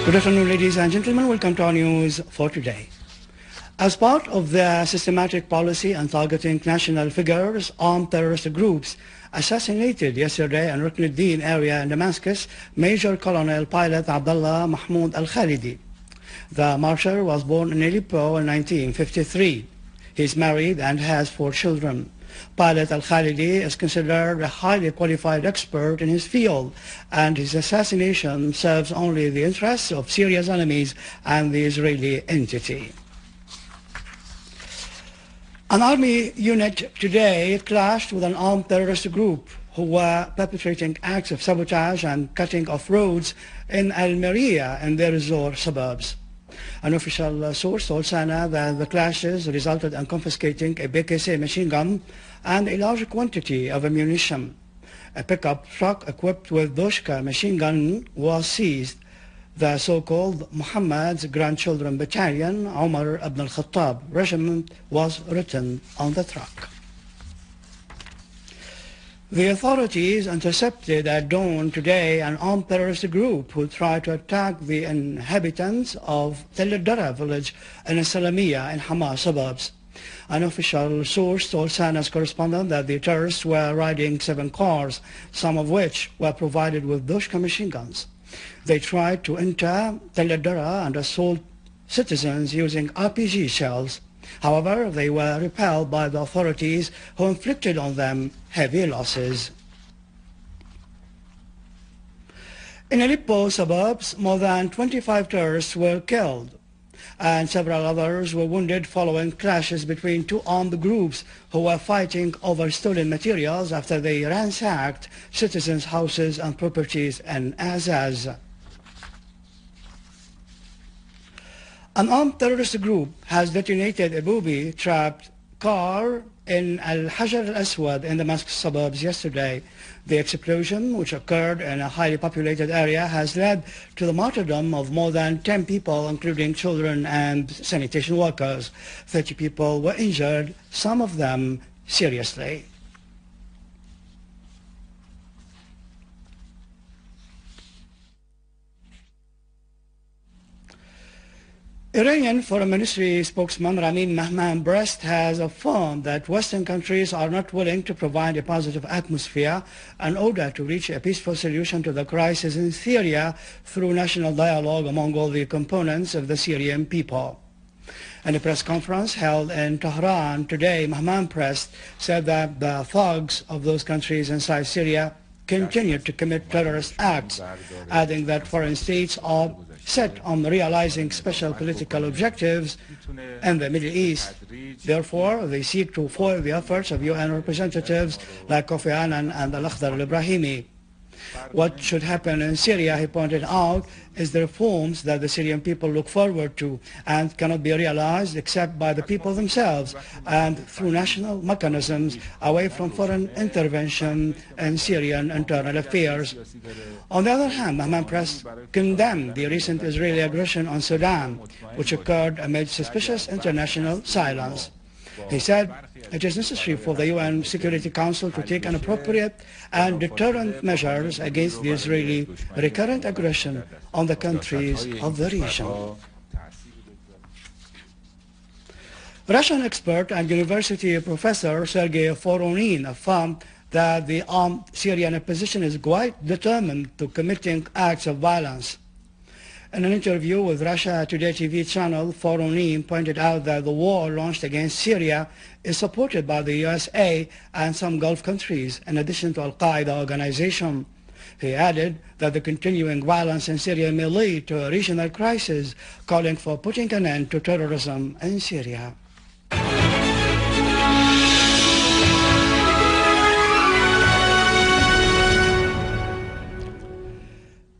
Good afternoon, ladies and gentlemen. Welcome to our news for today. As part of the systematic policy on targeting national figures, armed terrorist groups assassinated yesterday in Rukn-Eddin area in Damascus Major Colonel Pilot Abdullah al-Khalidi. The martyr was born in Aleppo in 1953. He is married and has 4 children. Pilot al-Khalidi is considered a highly qualified expert in his field, and his assassination serves only the interests of Syria's enemies and the Israeli entity. An army unit today clashed with an armed terrorist group who were perpetrating acts of sabotage and cutting off roads in Al-Maria and their Zor suburbs. An official source told Sana that the clashes resulted in confiscating a BKC machine gun and a large quantity of ammunition. A pickup truck equipped with Doshka machine gun was seized. The so-called Muhammad's Grandchildren Battalion, Umar ibn al-Khattab Regiment, was written on the truck. The authorities intercepted at dawn today an armed terrorist group who tried to attack the inhabitants of Tel Dara village in Salamiya in Hama suburbs. An official source told Sana's correspondent that the terrorists were riding 7 cars, some of which were provided with Doshka machine guns. They tried to enter Tel Dara and assault citizens using RPG shells. However, they were repelled by the authorities, who inflicted on them heavy losses. In Aleppo suburbs, more than 25 terrorists were killed, and several others were wounded following clashes between 2 armed groups who were fighting over stolen materials after they ransacked citizens' houses and properties in Azaz. An armed terrorist group has detonated a booby-trapped car in Al-Hajar al-Aswad in Damascus suburbs yesterday. The explosion, which occurred in a highly populated area, has led to the martyrdom of more than 10 people, including children and sanitation workers. 30 people were injured, some of them seriously. Iranian Foreign Ministry spokesman Mehmanparast has affirmed that Western countries are not willing to provide a positive atmosphere in order to reach a peaceful solution to the crisis in Syria through national dialogue among all the components of the Syrian people. In a press conference held in Tehran today, Mehmanparast said that the thugs of those countries inside Syria continue to commit terrorist acts, adding that foreign states are set on realizing special political objectives in the Middle East. Therefore, they seek to foil the efforts of UN representatives like Kofi Annan and Al-Akhdar al-Ibrahimi. What should happen in Syria, he pointed out, is the reforms that the Syrian people look forward to and cannot be realized except by the people themselves and through national mechanisms away from foreign intervention in Syrian internal affairs. On the other hand, Mehmanparast condemned the recent Israeli aggression on Sudan, which occurred amid suspicious international silence. He said it is necessary for the UN Security Council to take an appropriate and deterrent measures against the Israeli recurrent aggression on the countries of the region. Russian expert and university professor Sergei Voronin affirmed that the armed Syrian opposition is quite determined to committing acts of violence. In an interview with Russia Today TV channel, Voronin pointed out that the war launched against Syria is supported by the USA and some Gulf countries, in addition to Al-Qaeda organization. He added that the continuing violence in Syria may lead to a regional crisis, calling for putting an end to terrorism in Syria.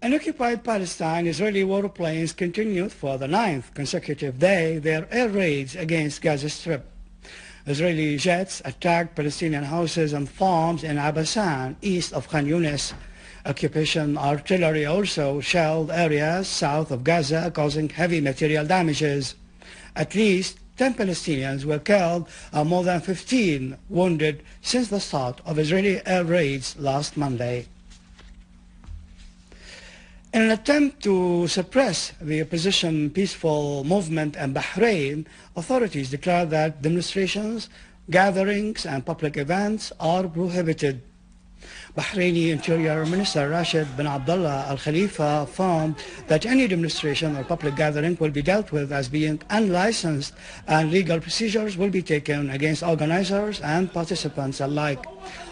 In occupied Palestine, Israeli warplanes continued for the 9th consecutive day their air raids against Gaza Strip. Israeli jets attacked Palestinian houses and farms in Abbasan, east of Khan Yunis. Occupation artillery also shelled areas south of Gaza, causing heavy material damages. At least 10 Palestinians were killed and more than 15 wounded since the start of Israeli air raids last Monday. In an attempt to suppress the opposition peaceful movement in Bahrain, authorities declared that demonstrations, gatherings and public events are prohibited. Bahraini Interior Minister Rashid bin Abdullah al-Khalifa affirmed that any demonstration or public gathering will be dealt with as being unlicensed and legal procedures will be taken against organizers and participants alike.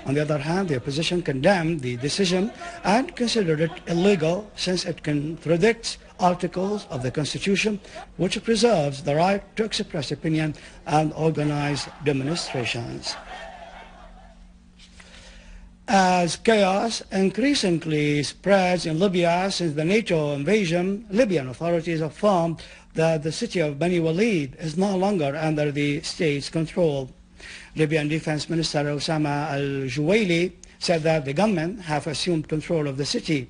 On the other hand, the opposition condemned the decision and considered it illegal since it contradicts articles of the Constitution which preserves the right to express opinion and organize demonstrations. As chaos increasingly spreads in Libya since the NATO invasion, Libyan authorities affirmed that the city of Bani Walid is no longer under the state's control. Libyan Defense Minister Osama al-Juwaili said that the gunmen have assumed control of the city,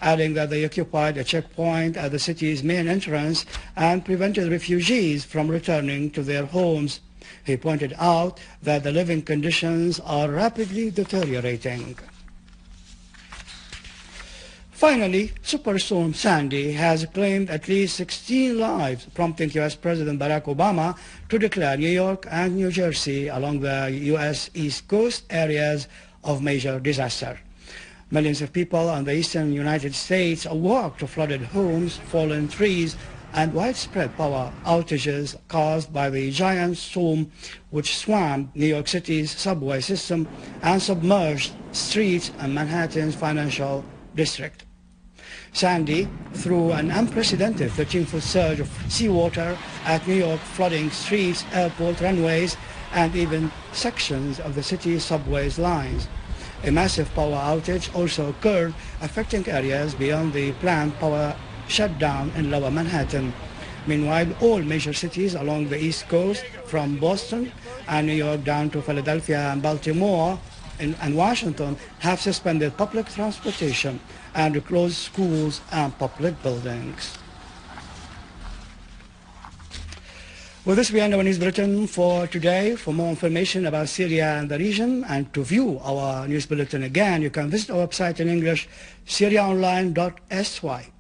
adding that they occupied a checkpoint at the city's main entrance and prevented refugees from returning to their homes. He pointed out that the living conditions are rapidly deteriorating. Finally, Superstorm Sandy has claimed at least 16 lives, prompting U.S. President Barack Obama to declare New York and New Jersey along the U.S. East Coast areas of major disaster. Millions of people on the eastern United States awoke to flooded homes, fallen trees, and widespread power outages caused by the giant storm which swamped New York City's subway system and submerged streets in Manhattan's financial district. Sandy, through an unprecedented 13-foot surge of seawater at New York, flooding streets, airport runways, and even sections of the city's subway lines. A massive power outage also occurred, affecting areas beyond the planned power shutdown in Lower Manhattan. Meanwhile, all major cities along the East Coast, from Boston and New York down to Philadelphia and Baltimore and Washington, have suspended public transportation and closed schools and public buildings. With this, we end our news bulletin for today. For more information about Syria and the region and to view our news bulletin again, you can visit our website in English, syriaonline.sy.